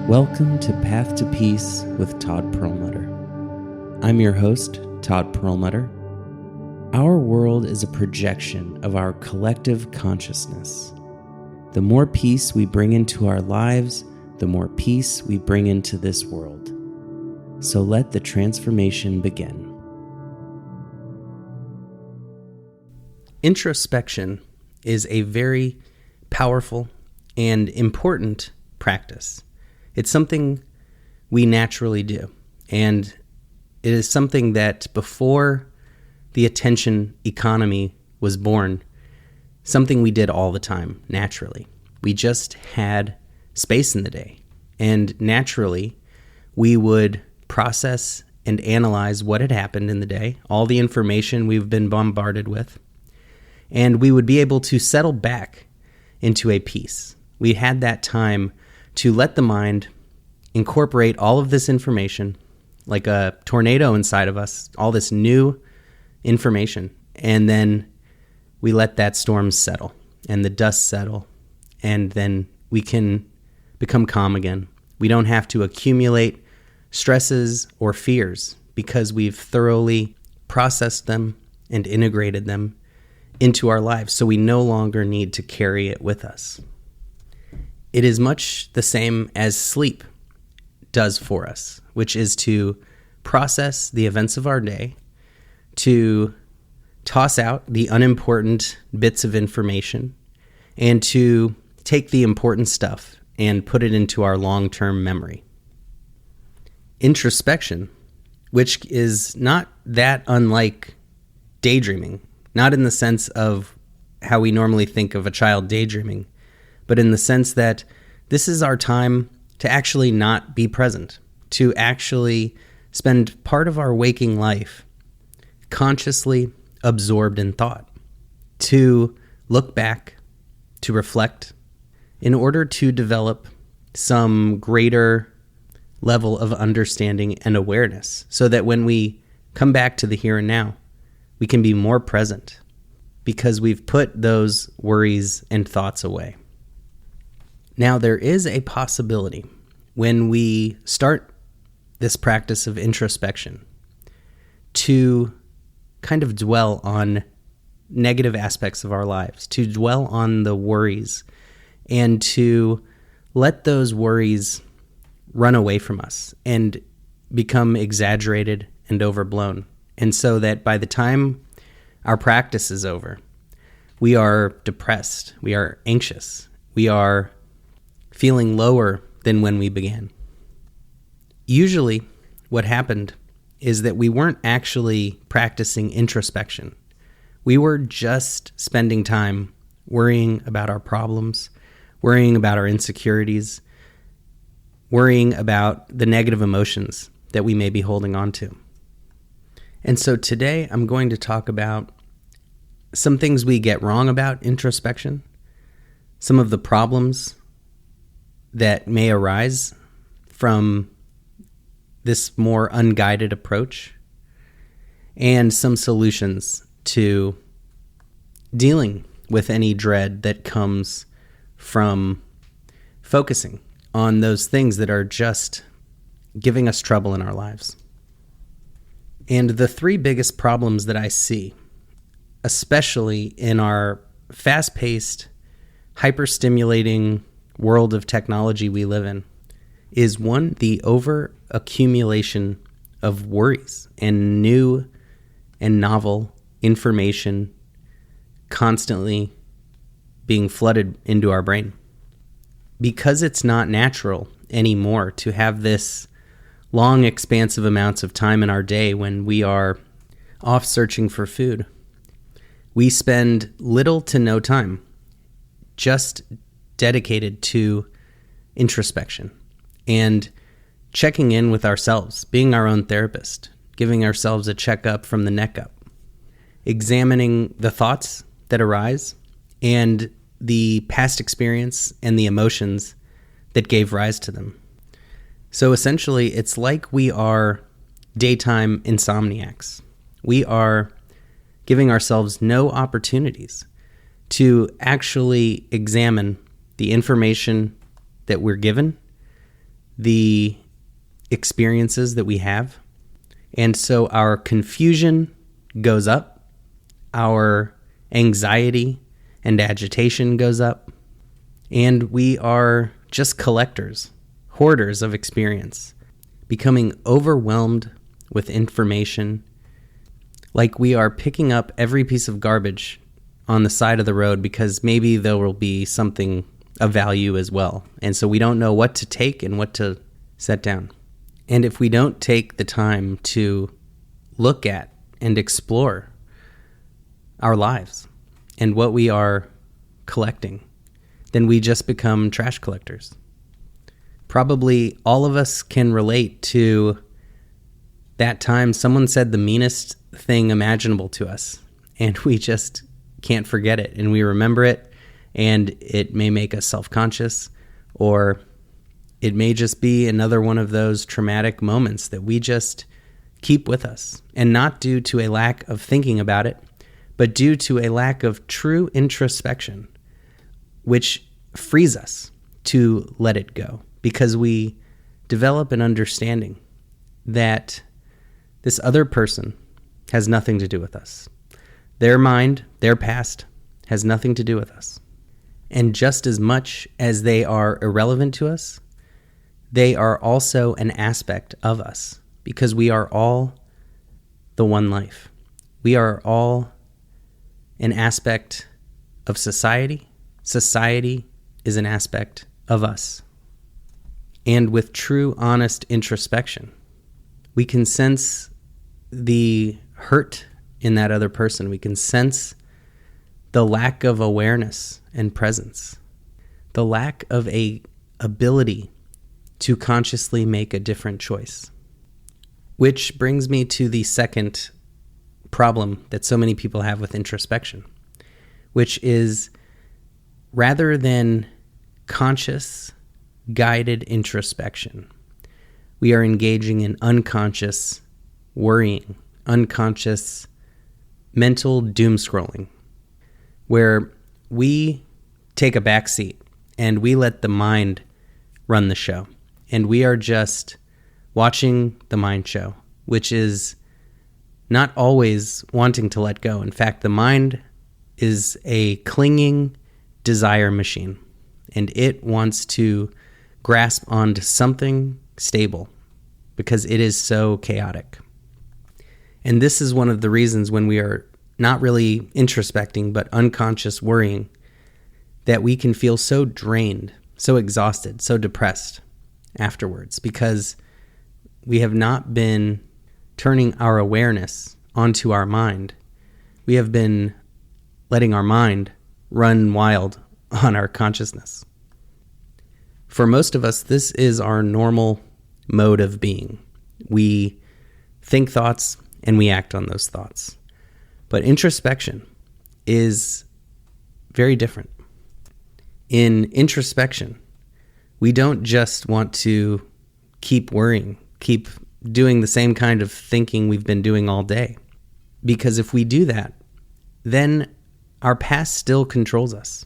Welcome to Path to Peace with Todd Perlmutter. I'm your host, Todd Perlmutter. Our world is a projection of our collective consciousness. The more peace we bring into our lives, the more peace we bring into this world. So let the transformation begin. Introspection is a very powerful and important practice. It's something we naturally do, and it is something that before the attention economy was born, something we did all the time, naturally. We just had space in the day, and naturally we would process and analyze what had happened in the day, all the information we've been bombarded with, and we would be able to settle back into a peace. We had that time to let the mind incorporate all of this information like a tornado inside of us, all this new information, and then we let that storm settle and the dust settle, and then we can become calm again. We don't have to accumulate stresses or fears because we've thoroughly processed them and integrated them into our lives, so we no longer need to carry it with us. It is much the same as sleep does for us, which is to process the events of our day, to toss out the unimportant bits of information, and to take the important stuff and put it into our long-term memory. Introspection, which is not that unlike daydreaming, not in the sense of how we normally think of a child daydreaming, but in the sense that this is our time to actually not be present, to actually spend part of our waking life consciously absorbed in thought, to look back, to reflect, in order to develop some greater level of understanding and awareness, so that when we come back to the here and now, we can be more present because we've put those worries and thoughts away. Now, there is a possibility when we start this practice of introspection to kind of dwell on negative aspects of our lives, to dwell on the worries, and to let those worries run away from us and become exaggerated and overblown. And so that by the time our practice is over, we are depressed, we are anxious, we are feeling lower than when we began. Usually, what happened is that we weren't actually practicing introspection. We were just spending time worrying about our problems, worrying about our insecurities, worrying about the negative emotions that we may be holding on to. And so today, I'm going to talk about some things we get wrong about introspection, some of the problems that may arise from this more unguided approach, and some solutions to dealing with any dread that comes from focusing on those things that are just giving us trouble in our lives. And the three biggest problems that I see, especially in our fast-paced, hyper-stimulating world of technology we live in, is one, the over-accumulation of worries and new and novel information constantly being flooded into our brain. Because it's not natural anymore to have this long, expansive amounts of time in our day when we are off searching for food, we spend little to no time just dedicated to introspection and checking in with ourselves, being our own therapist, giving ourselves a checkup from the neck up, examining the thoughts that arise and the past experience and the emotions that gave rise to them. So essentially, it's like we are daytime insomniacs. We are giving ourselves no opportunities to actually examine the information that we're given, the experiences that we have. And so our confusion goes up, our anxiety and agitation goes up, and we are just collectors, hoarders of experience, becoming overwhelmed with information, like we are picking up every piece of garbage on the side of the road because maybe there will be something of value as well. And so we don't know what to take and what to set down. And if we don't take the time to look at and explore our lives and what we are collecting, then we just become trash collectors. Probably all of us can relate to that time someone said the meanest thing imaginable to us, and we just can't forget it, and we remember it, and it may make us self-conscious, or it may just be another one of those traumatic moments that we just keep with us, and not due to a lack of thinking about it, but due to a lack of true introspection, which frees us to let it go, because we develop an understanding that this other person has nothing to do with us. Their mind, their past, has nothing to do with us. And just as much as they are irrelevant to us, they are also an aspect of us, because we are all the one life. We are all an aspect of society. Society is an aspect of us. And with true, honest introspection, we can sense the hurt in that other person. We can sense the lack of awareness and presence, the lack of a ability to consciously make a different choice. Which brings me to the second problem that so many people have with introspection, which is rather than conscious, guided introspection, we are engaging in unconscious worrying, unconscious mental doom scrolling, where we take a back seat and we let the mind run the show. And we are just watching the mind show, which is not always wanting to let go. In fact, the mind is a clinging desire machine, and it wants to grasp onto something stable because it is so chaotic. And this is one of the reasons when we are not really introspecting, but unconscious worrying, that we can feel so drained, so exhausted, so depressed afterwards, because we have not been turning our awareness onto our mind. We have been letting our mind run wild on our consciousness. For most of us, this is our normal mode of being. We think thoughts and we act on those thoughts. But introspection is very different. In introspection, we don't just want to keep worrying, keep doing the same kind of thinking we've been doing all day. Because if we do that, then our past still controls us.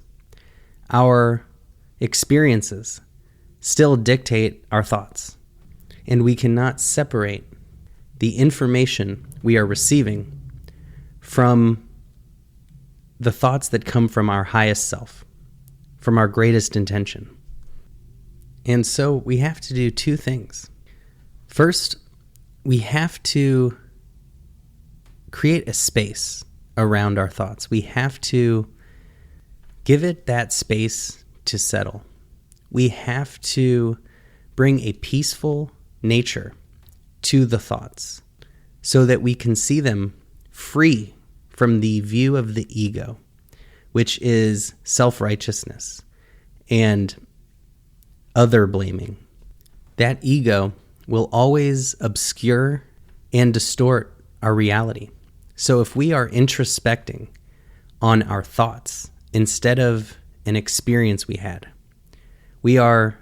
Our experiences still dictate our thoughts. And we cannot separate the information we are receiving from the thoughts that come from our highest self, from our greatest intention. And so we have to do two things. First, we have to create a space around our thoughts. We have to give it that space to settle. We have to bring a peaceful nature to the thoughts so that we can see them free from the view of the ego, which is self-righteousness and other blaming. That ego will always obscure and distort our reality. So if we are introspecting on our thoughts instead of an experience we had, we are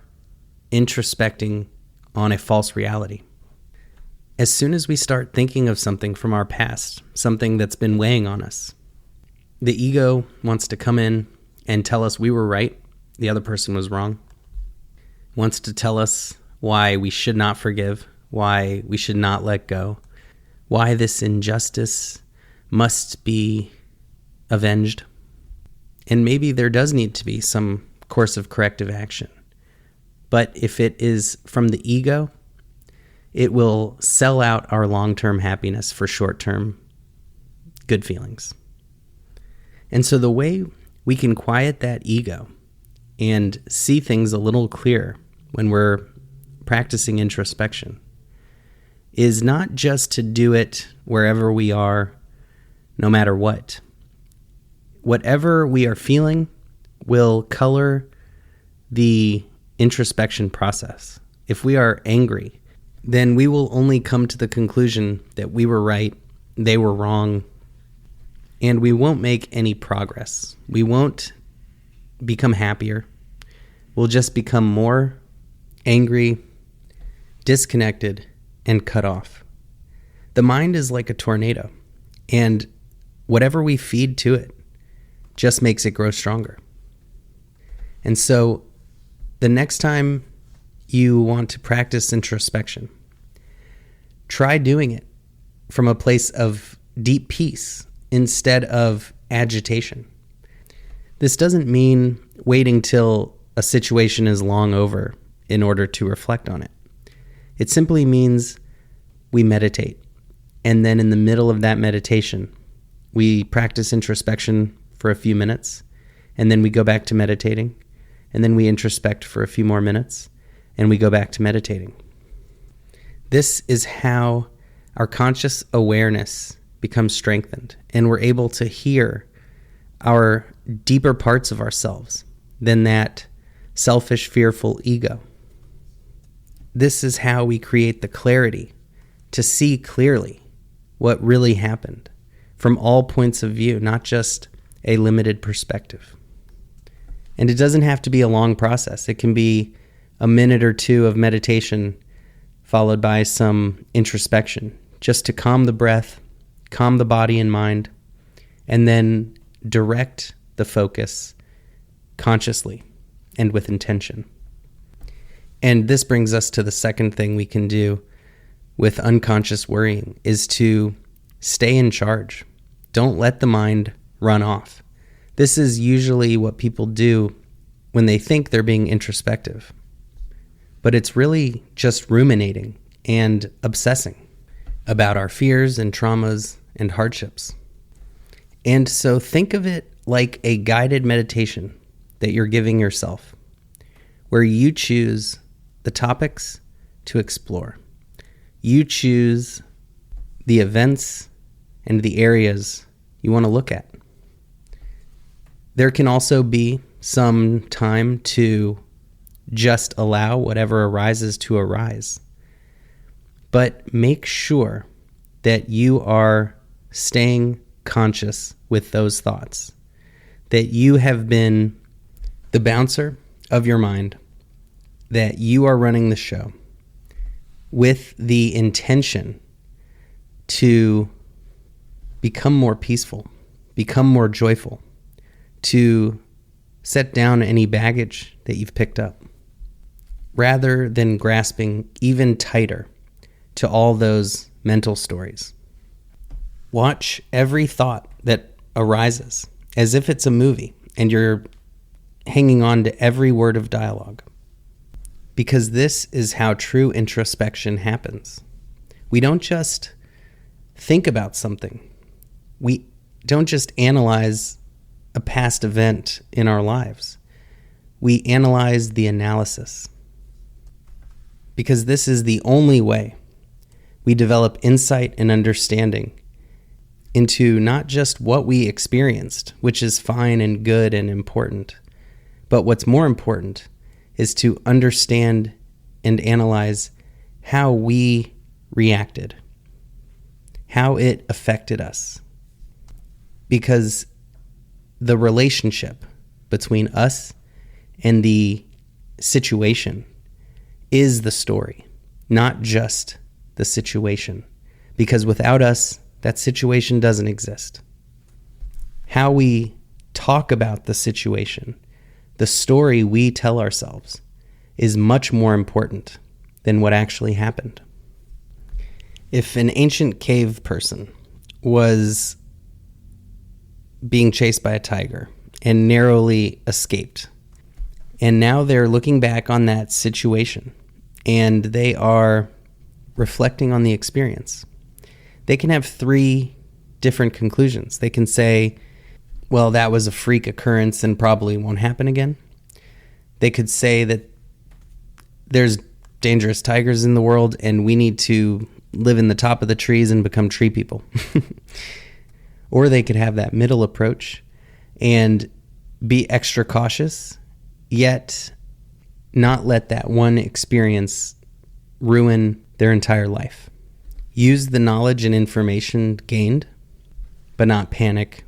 introspecting on a false reality. As soon as we start thinking of something from our past, something that's been weighing on us, the ego wants to come in and tell us we were right, the other person was wrong. Wants to tell us why we should not forgive, why we should not let go, why this injustice must be avenged. And maybe there does need to be some course of corrective action. But if it is from the ego, it will sell out our long-term happiness for short-term good feelings. And so the way we can quiet that ego and see things a little clearer when we're practicing introspection is not just to do it wherever we are, no matter what. Whatever we are feeling will color the introspection process. If we are angry, then we will only come to the conclusion that we were right, they were wrong, and we won't make any progress. We won't become happier. We'll just become more angry, disconnected, and cut off. The mind is like a tornado, and whatever we feed to it just makes it grow stronger. And so the next time you want to practice introspection, try doing it from a place of deep peace instead of agitation. This doesn't mean waiting till a situation is long over in order to reflect on it. It simply means we meditate. And then in the middle of that meditation, we practice introspection for a few minutes. And then we go back to meditating. And then we introspect for a few more minutes. And we go back to meditating. This is how our conscious awareness becomes strengthened. And we're able to hear our deeper parts of ourselves than that selfish, fearful ego. This is how we create the clarity to see clearly what really happened from all points of view, not just a limited perspective. And it doesn't have to be a long process. It can be a minute or two of meditation followed by some introspection, just to calm the breath, calm the body and mind, and then direct the focus consciously and with intention. And this brings us to the second thing we can do with unconscious worrying is to stay in charge. Don't let the mind run off. This is usually what people do when they think they're being introspective. But it's really just ruminating and obsessing about our fears and traumas and hardships. And so think of it like a guided meditation that you're giving yourself, where you choose the topics to explore. You choose the events and the areas you want to look at. There can also be some time to just allow whatever arises to arise. But make sure that you are staying conscious with those thoughts, that you have been the bouncer of your mind, that you are running the show with the intention to become more peaceful, become more joyful, to set down any baggage that you've picked up, rather than grasping even tighter to all those mental stories. Watch every thought that arises as if it's a movie and you're hanging on to every word of dialogue. Because this is how true introspection happens. We don't just think about something. We don't just analyze a past event in our lives. We analyze the analysis. Because this is the only way we develop insight and understanding into not just what we experienced, which is fine and good and important, but what's more important is to understand and analyze how we reacted, how it affected us. Because the relationship between us and the situation is the story, not just the situation. Because without us, that situation doesn't exist. How we talk about the situation, the story we tell ourselves, is much more important than what actually happened. If an ancient cave person was being chased by a tiger and narrowly escaped, and now they're looking back on that situation and they are reflecting on the experience, they can have three different conclusions. They can say, well, that was a freak occurrence and probably won't happen again. They could say that there's dangerous tigers in the world and we need to live in the top of the trees and become tree people. Or they could have that middle approach and be extra cautious, yet not let that one experience ruin their entire life. Use the knowledge and information gained, but not panic,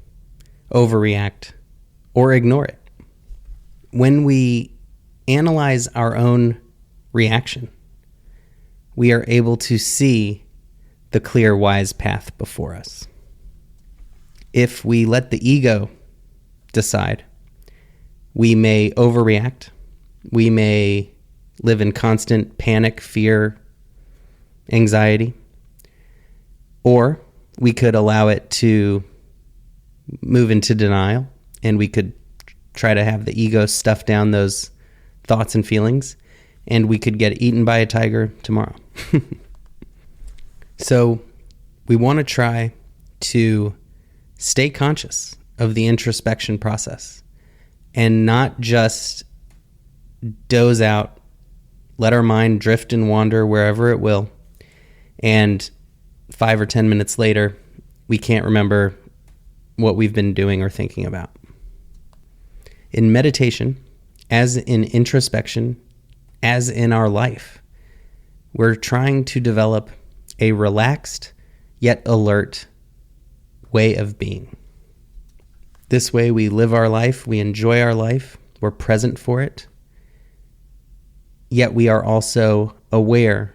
overreact, or ignore it. When we analyze our own reaction, we are able to see the clear, wise path before us. If we let the ego decide, we may overreact. We may live in constant panic, fear, anxiety. Or we could allow it to move into denial, and we could try to have the ego stuff down those thoughts and feelings, and we could get eaten by a tiger tomorrow. So we want to try to stay conscious of the introspection process and not just doze out, let our mind drift and wander wherever it will, and 5 or 10 minutes later, we can't remember what we've been doing or thinking about. In meditation, as in introspection, as in our life, we're trying to develop a relaxed yet alert way of being. This way we live our life, we enjoy our life, we're present for it, yet we are also aware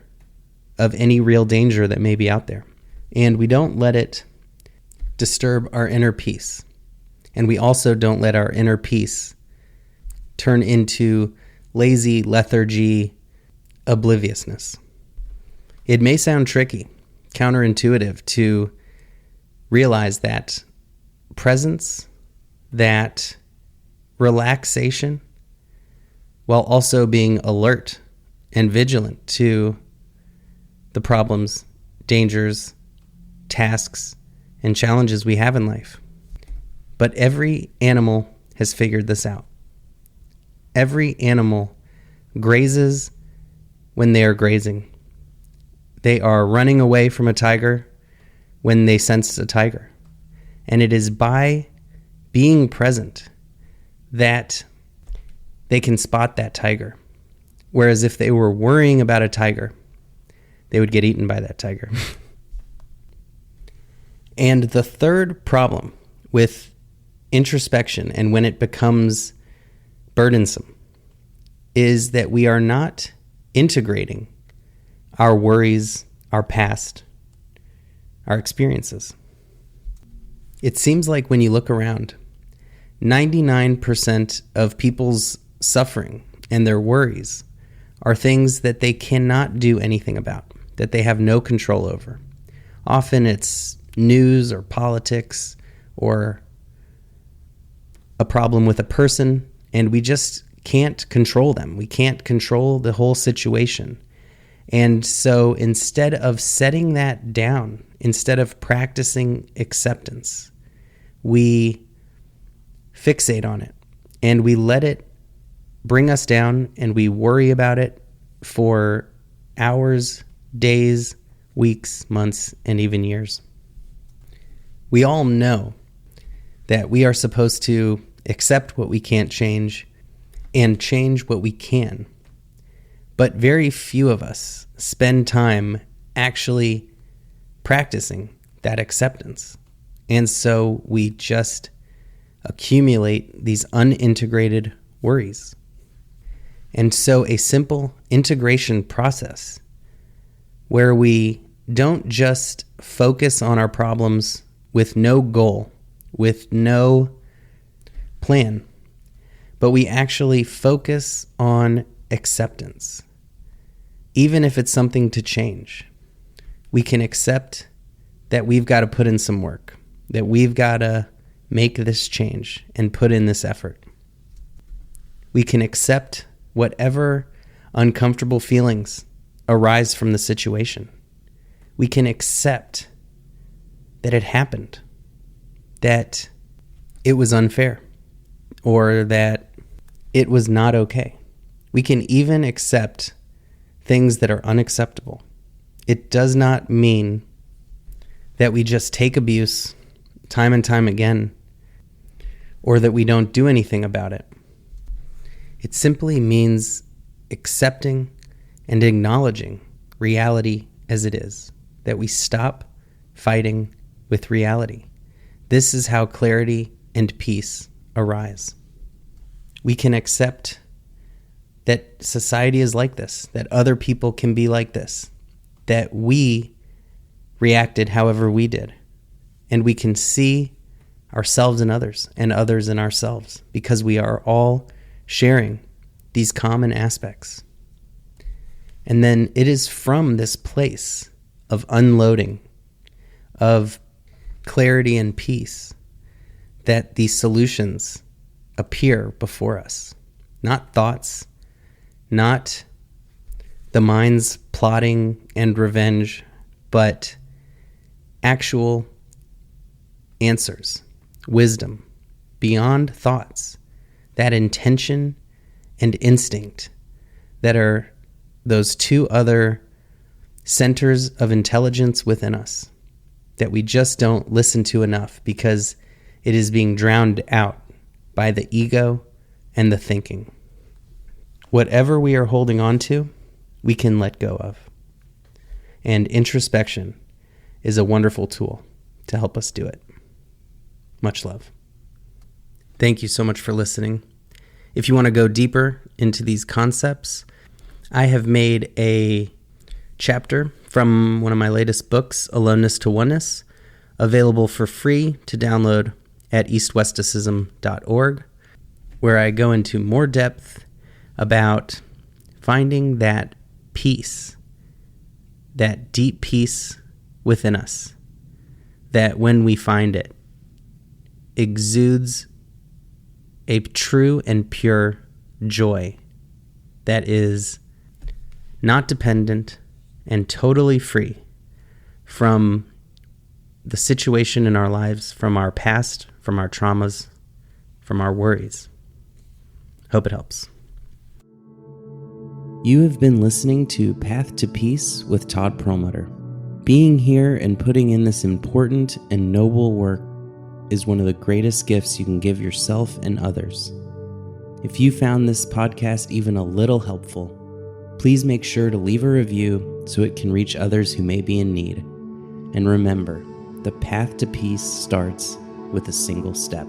of any real danger that may be out there. And we don't let it disturb our inner peace. And we also don't let our inner peace turn into lazy lethargy, obliviousness. It may sound tricky, counterintuitive to realize that presence, that relaxation, while also being alert and vigilant to the problems, dangers, tasks, and challenges we have in life. But every animal has figured this out. Every animal grazes when they are grazing. They are running away from a tiger when they sense a tiger. And it is by being present that they can spot that tiger. Whereas if they were worrying about a tiger, they would get eaten by that tiger. And the third problem with introspection and when it becomes burdensome is that we are not integrating our worries, our past, our experiences. It seems like when you look around, 99% of people's suffering and their worries are things that they cannot do anything about, that they have no control over. Often it's news or politics or a problem with a person, and we just can't control them. We can't control the whole situation. And so instead of setting that down, instead of practicing acceptance, we fixate on it and we let it bring us down, and we worry about it for hours, days, weeks, months, and even years. We all know that we are supposed to accept what we can't change and change what we can. But very few of us spend time actually practicing that acceptance. And so we just accumulate these unintegrated worries. And so a simple integration process where we don't just focus on our problems with no goal, with no plan, but we actually focus on acceptance. even if it's something to change. We can accept that we've got to put in some work, that we've got to make this change and put in this effort. We can accept whatever uncomfortable feelings arise from the situation. We can accept that it happened, that it was unfair, or that it was not okay. We can even accept things that are unacceptable. It does not mean that we just take abuse time and time again, or that we don't do anything about it. It simply means accepting and acknowledging reality as it is, that we stop fighting with reality. This is how clarity and peace arise. We can accept that society is like this, that other people can be like this, that we reacted however we did, and we can see ourselves in others and others in ourselves because we are all sharing these common aspects. And then it is from this place of unloading, of clarity and peace, that these solutions appear before us. Not thoughts, not the mind's plotting and revenge, but actual answers, wisdom, beyond thoughts, that intention and instinct that are those two other centers of intelligence within us that we just don't listen to enough because it is being drowned out by the ego and the thinking. Whatever we are holding on to, we can let go of. And introspection is a wonderful tool to help us do it. Much love. Thank you so much for listening. If you want to go deeper into these concepts, I have made a chapter from one of my latest books, Aloneness to Oneness, available for free to download at eastwestism.org, where I go into more depth about finding that peace, that deep peace within us, that when we find it, exudes a true and pure joy that is not dependent and totally free from the situation in our lives, from our past, from our traumas, from our worries. Hope it helps. You have been listening to Path to Peace with Todd Perlmutter. Being here and putting in this important and noble work is one of the greatest gifts you can give yourself and others. If you found this podcast even a little helpful, please make sure to leave a review so it can reach others who may be in need. And remember, the path to peace starts with a single step.